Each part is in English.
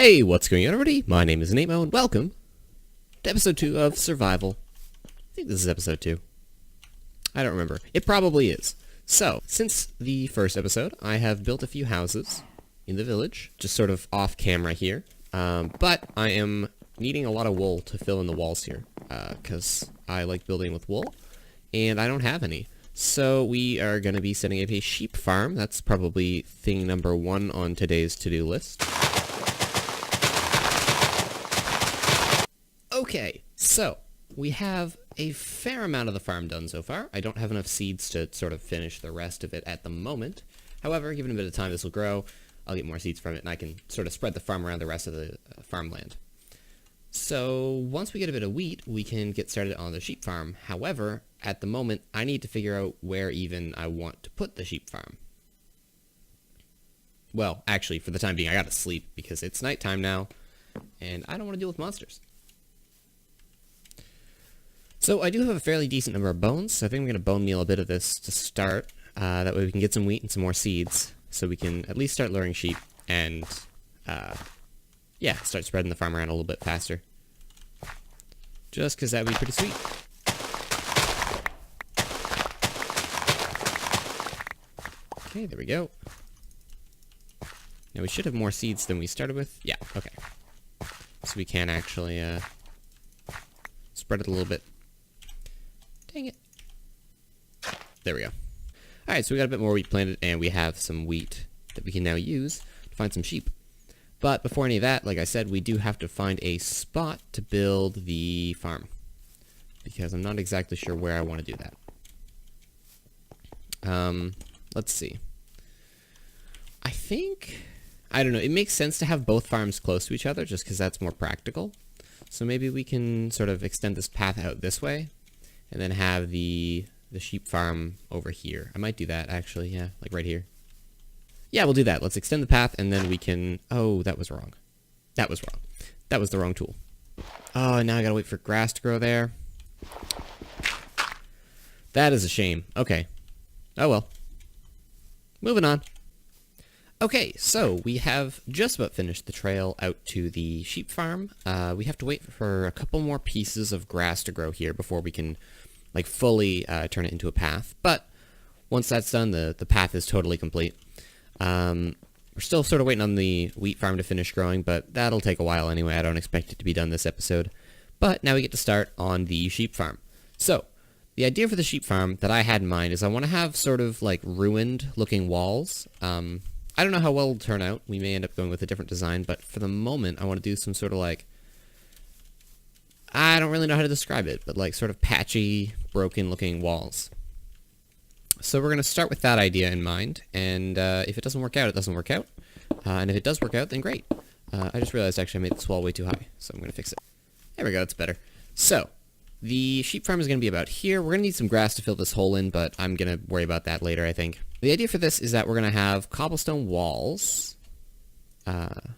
Hey, what's going on, everybody? My name is Nemo, and welcome to episode 2 of Survival. I think this is episode 2. I don't remember. It probably is. So, since the first episode, I have built a few houses in the village, just sort of off camera here. But I am needing a lot of wool to fill in the walls here, because I like building with wool, and I don't have any. So we are going to be setting up a sheep farm. That's probably thing number 1 on today's to-do list. Okay, so we have a fair amount of the farm done so far. I don't have enough seeds to sort of finish the rest of it at the moment. However, given a bit of time, this will grow. I'll get more seeds from it, and I can sort of spread the farm around the rest of the farmland. So once we get a bit of wheat, we can get started on the sheep farm. However, at the moment, I need to figure out where even I want to put the sheep farm. Well, actually, for the time being, I gotta sleep because it's nighttime now, and I don't want to deal with monsters. So I do have a fairly decent number of bones, so I think I'm going to bone meal a bit of this to start. That way we can get some wheat and some more seeds, so we can at least start luring sheep and, yeah, start spreading the farm around a little bit faster. Just because that would be pretty sweet. Okay, there we go. Now we should have more seeds than we started with. Yeah, okay. So we can actually, spread it a little bit. Dang it. There we go. Alright, so we got a bit more wheat planted, and we have some wheat that we can now use to find some sheep. But before any of that, like I said, we do have to find a spot to build the farm, because I'm not exactly sure where I want to do that. Let's see. I don't know, it makes sense to have both farms close to each other, just because that's more practical. So maybe we can sort of extend this path out this way, and then have the sheep farm over here. I might do that, actually, yeah, like right here. Yeah, we'll do that. Let's extend the path, and then we can... Oh, that was wrong. That was wrong. That was the wrong tool. Oh, now I gotta wait for grass to grow there. That is a shame. Okay. Oh, well. Moving on. Okay, so we have just about finished the trail out to the sheep farm. We have to wait for a couple more pieces of grass to grow here before we can, like, fully turn it into a path. But once that's done, the path is totally complete. We're still sort of waiting on the wheat farm to finish growing, but that'll take a while anyway. I don't expect it to be done this episode. But now we get to start on the sheep farm. So, the idea for the sheep farm that I had in mind is I want to have sort of, like, ruined-looking walls. I don't know how well it'll turn out. We may end up going with a different design, but for the moment, I want to do some sort of, like... I don't really know how to describe it, but, like, sort of patchy, broken-looking walls. So we're going to start with that idea in mind, and if it doesn't work out, it doesn't work out. And if it does work out, then great. I just realized, actually, I made this wall way too high, so I'm going to fix it. There we go, it's better. So, the sheep farm is going to be about here. We're going to need some grass to fill this hole in, but I'm going to worry about that later, I think. The idea for this is that we're going to have cobblestone walls, and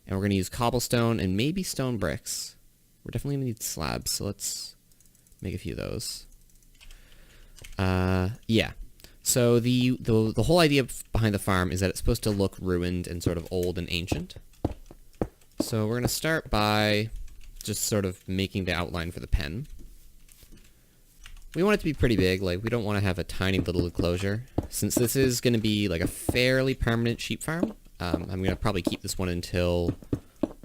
we're going to use cobblestone and maybe stone bricks. We're definitely going to need slabs, so let's make a few of those. Yeah. So the whole idea behind the farm is that it's supposed to look ruined and sort of old and ancient. So we're going to start by just sort of making the outline for the pen. We want it to be pretty big, like we don't want to have a tiny little enclosure. Since this is going to be like a fairly permanent sheep farm, I'm going to probably keep this one until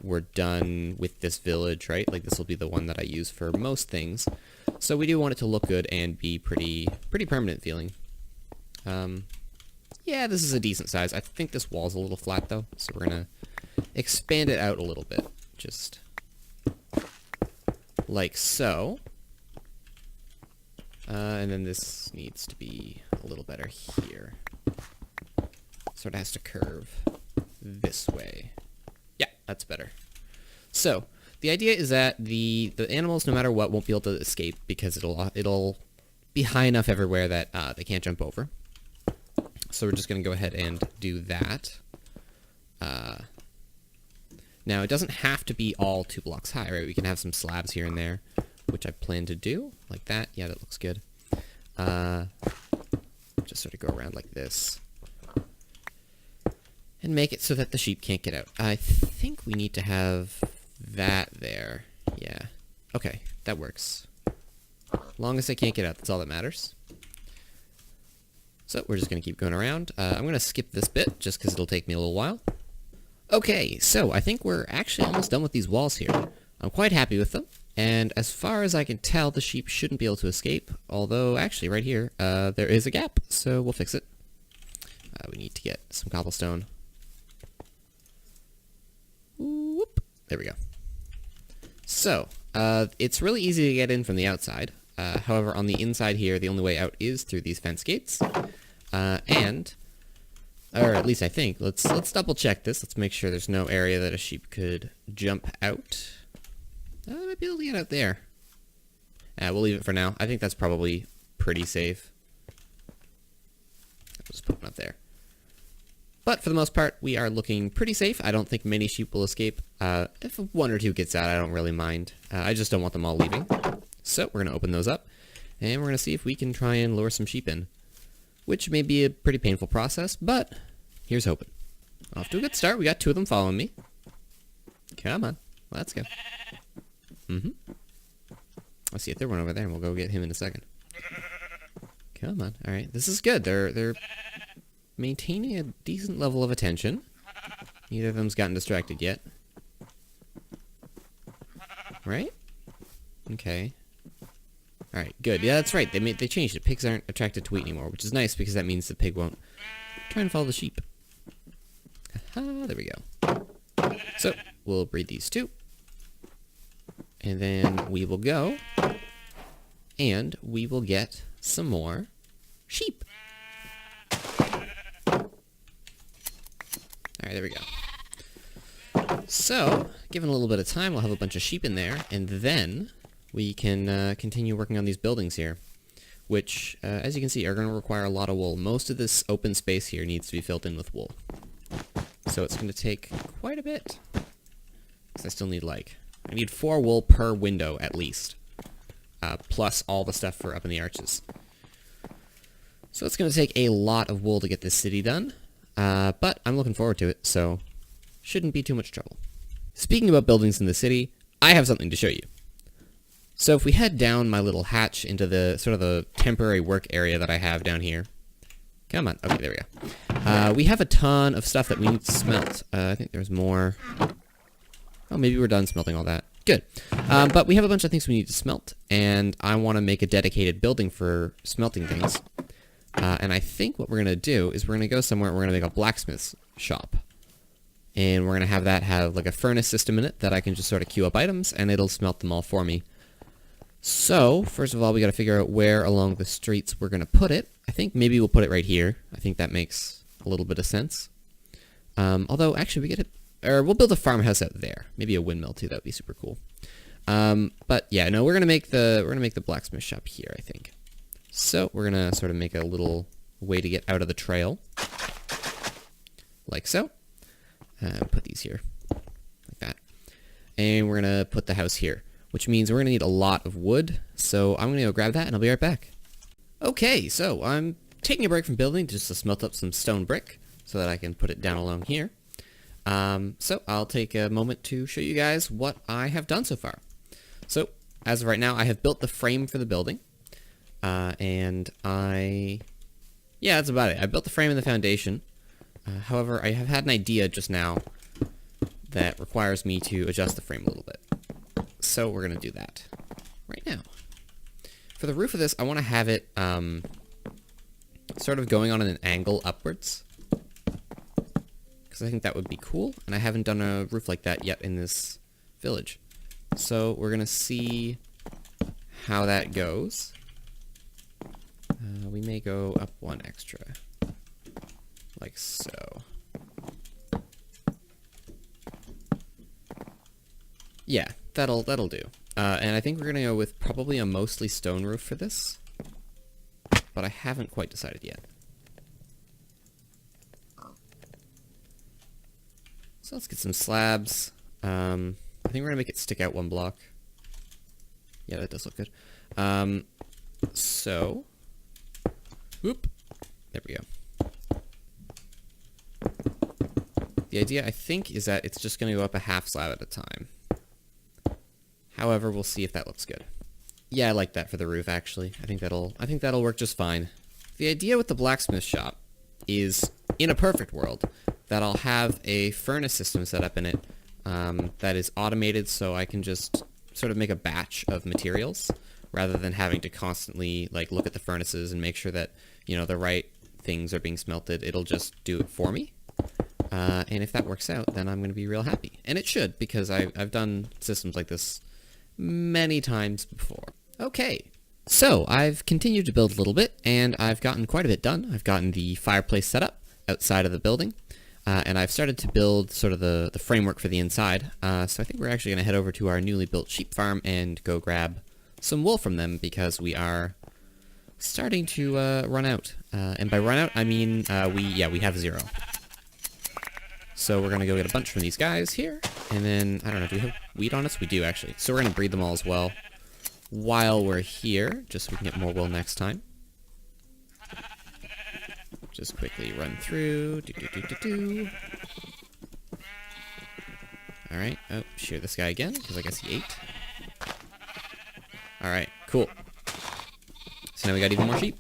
we're done with this village, right? Like this will be the one that I use for most things. So we do want it to look good and be pretty permanent feeling. Yeah, this is a decent size. I think this wall's a little flat though, so we're going to expand it out a little bit. Just like so. And then this needs to be a little better here. Sort of has to curve this way. Yeah, that's better. So, the idea is that the animals, no matter what, won't be able to escape because it'll be high enough everywhere that they can't jump over. So we're just going to go ahead and do that. Now, it doesn't have to be all 2 blocks high, right? We can have some slabs here and there, which I plan to do, like that. Yeah, that looks good. Just sort of go around like this. and make it so that the sheep can't get out. I think we need to have that there. Yeah. Okay, that works. As long as they can't get out, that's all that matters. So we're just going to keep going around. I'm going to skip this bit just because it'll take me a little while. Okay, so I think we're actually almost done with these walls here. I'm quite happy with them. And as far as I can tell, the sheep shouldn't be able to escape. Although, actually, right here, there is a gap. So we'll fix it. We need to get some cobblestone. Whoop. There we go. So, it's really easy to get in from the outside. However, on the inside here, the only way out is through these fence gates. Or at least I think. Let's double check this. Let's make sure there's no area that a sheep could jump out. I might be able to get out there. We'll leave it for now. I think that's probably pretty safe. I'll just put one up there. But for the most part, we are looking pretty safe. I don't think many sheep will escape. If one or two gets out, I don't really mind. I just don't want them all leaving. So we're going to open those up, and we're going to see if we can try and lure some sheep in, which may be a pretty painful process, but here's hoping. Off to a good start. We got 2 of them following me. Come on. Let's go. Let's see if there's one over there, and we'll go get him in a second. Come on. All right. This is good. They're maintaining a decent level of attention. Neither of them's gotten distracted yet. Right? Okay. Alright, good. Yeah, that's right. They changed it. Pigs aren't attracted to wheat anymore, which is nice because that means the pig won't try and follow the sheep. Aha, there we go. So, we'll breed these 2. And then we will go and we will get some more sheep. Alright, there we go. So, given a little bit of time, we'll have a bunch of sheep in there, and then we can continue working on these buildings here, which, as you can see, are going to require a lot of wool. Most of this open space here needs to be filled in with wool. So it's going to take quite a bit. Because I still need, I need 4 wool per window, at least. Plus all the stuff for up in the arches. So it's going to take a lot of wool to get this city done. But I'm looking forward to it, so shouldn't be too much trouble. Speaking about buildings in the city, I have something to show you. So if we head down my little hatch into the sort of the temporary work area that I have down here. Come on. Okay, there we go. We have a ton of stuff that we need to smelt. I think there's more. Oh, maybe we're done smelting all that. Good. But we have a bunch of things we need to smelt, and I want to make a dedicated building for smelting things. And I think what we're going to do is we're going to go somewhere and we're going to make a blacksmith's shop. And we're going to have that have like a furnace system in it that I can just sort of queue up items, and it'll smelt them all for me. So, first of all, we got to figure out where along the streets we're going to put it. I think maybe we'll put it right here. I think that makes a little bit of sense. Although, actually, we get it, or we'll build a farmhouse out there. Maybe a windmill too. That would be super cool. But yeah, no, we're gonna make the blacksmith shop here, I think. So we're gonna sort of make a little way to get out of the trail, like so. Put these here, like that, and we're gonna put the house here, which means we're gonna need a lot of wood. So I'm gonna go grab that, and I'll be right back. Okay, so I'm taking a break from building just to smelt up some stone brick so that I can put it down along here. So I'll take a moment to show you guys what I have done so far. So as of right now, I have built the frame for the building, and yeah, that's about it. I built the frame and the foundation. However, I have had an idea just now that requires me to adjust the frame a little bit. So we're gonna do that right now. For the roof of this, I want to have it sort of going on an angle upwards, because I think that would be cool, and I haven't done a roof like that yet in this village. So we're going to see how that goes. We may go up one extra, like so. Yeah, that'll do. And I think we're going to go with probably a mostly stone roof for this, but I haven't quite decided yet. So let's get some slabs. I think we're gonna make it stick out one block. Yeah, that does look good. So, whoop, there we go. The idea, I think, is that it's just going to go up a half slab at a time. However, we'll see if that looks good. Yeah, I like that for the roof, actually. I think that'll work just fine. The idea with the blacksmith shop is, in a perfect world, that I'll have a furnace system set up in it that is automated, so I can just sort of make a batch of materials rather than having to constantly like look at the furnaces and make sure that, you know, the right things are being smelted. It'll just do it for me. And if that works out, then I'm going to be real happy. And it should, because I've done systems like this many times before. Okay, so I've continued to build a little bit, and I've gotten quite a bit done. I've gotten the fireplace set up outside of the building, and I've started to build sort of the framework for the inside. So I think we're actually going to head over to our newly built sheep farm and go grab some wool from them, because we are starting to run out. And by run out, I mean we have 0. So we're going to go get a bunch from these guys here, and then, I don't know, do we have wheat on us? We do, actually. So we're going to breed them all as well while we're here, just so we can get more wool next time. Just quickly run through. Alright, oh, shear this guy again, because I guess he ate. Alright, cool. So now we got even more sheep,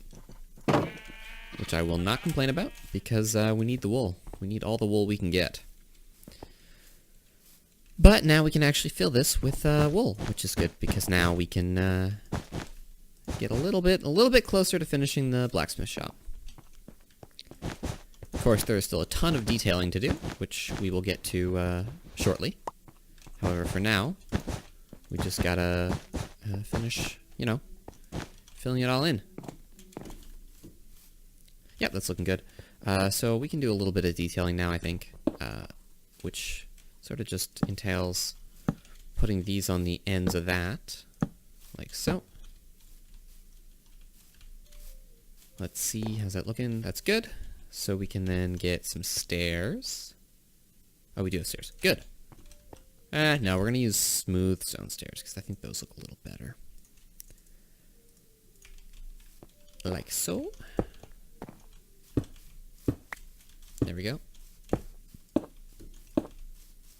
which I will not complain about, because we need the wool. We need all the wool we can get. But now we can actually fill this with wool, which is good, because now we can get a little bit closer to finishing the blacksmith shop. Of course, there is still a ton of detailing to do, which we will get to shortly. However, for now, we just gotta finish, you know, filling it all in. Yep, that's looking good. So we can do a little bit of detailing now, I think, which sort of just entails putting these on the ends of that, like so. Let's see, how's that looking? That's good. So we can then get some stairs. Oh, we do have stairs. Good. No, we're going to use smooth stone stairs, because I think those look a little better. Like so. There we go.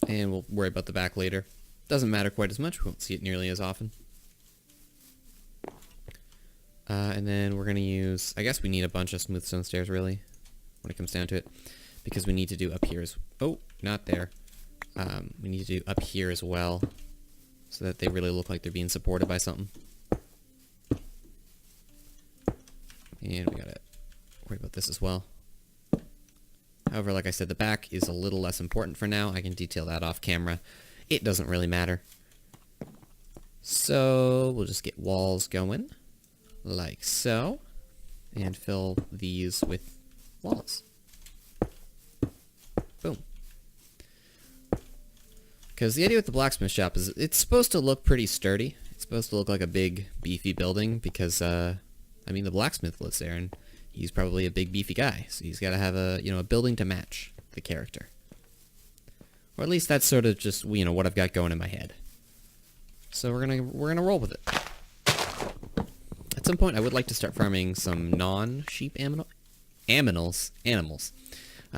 And we'll worry about the back later. Doesn't matter quite as much. We won't see it nearly as often. And then we're going to use... I guess we need a bunch of smooth stone stairs, really, when it comes down to it. Because we need to do up here as... Oh, not there. We need to do up here as well, so that they really look like they're being supported by something. And we got to worry about this as well. However, like I said, the back is a little less important for now. I can detail that off camera. It doesn't really matter. So we'll just get walls going, like so, and fill these with walls. Boom. Because the idea with the blacksmith shop is it's supposed to look pretty sturdy. It's supposed to look like a big, beefy building because, I mean, the blacksmith lives there, and he's probably a big, beefy guy, so he's got to have a, you know, a building to match the character. Or at least that's sort of just, you know, what I've got going in my head. So we're gonna roll with it. At some point, I would like to start farming some non-sheep animals.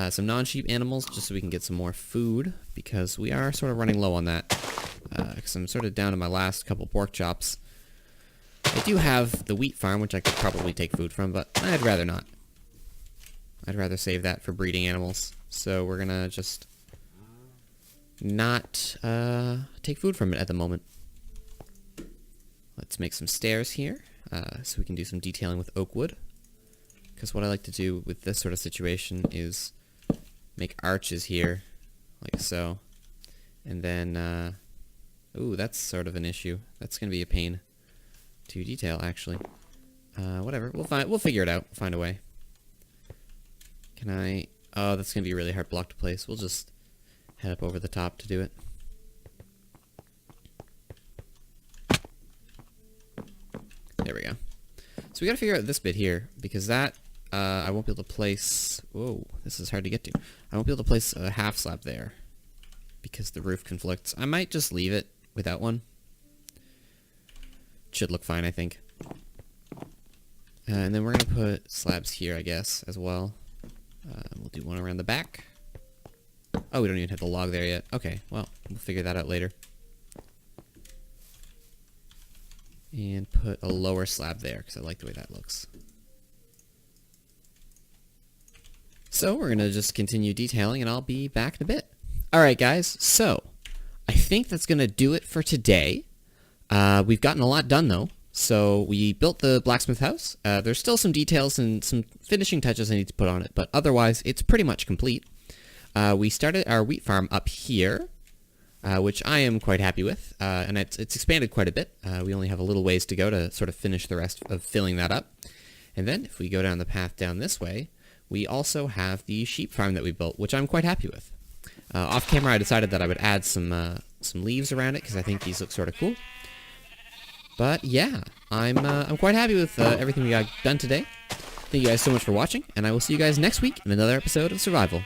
Some non-sheep animals, just so we can get some more food, because we are sort of running low on that. Because I'm sort of down to my last couple pork chops. I do have the wheat farm, which I could probably take food from, but I'd rather not. I'd rather save that for breeding animals. So we're gonna just not take food from it at the moment. Let's make some stairs here, so we can do some detailing with oak wood. Because what I like to do with this sort of situation is make arches here, like so. And then, ooh, that's sort of an issue. That's gonna be a pain to detail, actually. Whatever, we'll figure it out. We'll find a way. Can I? Oh, that's gonna be a really hard block to place. We'll just head up over the top to do it. There we go. So we gotta figure out this bit here, because that, I won't be able to place... Whoa, this is hard to get to. I won't be able to place a half slab there, because the roof conflicts. I might just leave it without one. Should look fine, I think. And then we're gonna put slabs here, I guess, as well. We'll do one around the back. Oh, we don't even have the log there yet. Okay, well, we'll figure that out later. And put a lower slab there, because I like the way that looks. So we're going to just continue detailing, and I'll be back in a bit. Alright guys, so I think that's going to do it for today. We've gotten a lot done though. So we built the blacksmith house. There's still some details and some finishing touches I need to put on it, but otherwise it's pretty much complete. We started our wheat farm up here, which I am quite happy with, and it's expanded quite a bit. We only have a little ways to go to sort of finish the rest of filling that up. And then if we go down the path down this way, we also have the sheep farm that we built, which I'm quite happy with. Off camera, I decided that I would add some leaves around it because I think these look sort of cool. But yeah, I'm quite happy with everything we got done today. Thank you guys so much for watching, and I will see you guys next week in another episode of Survival.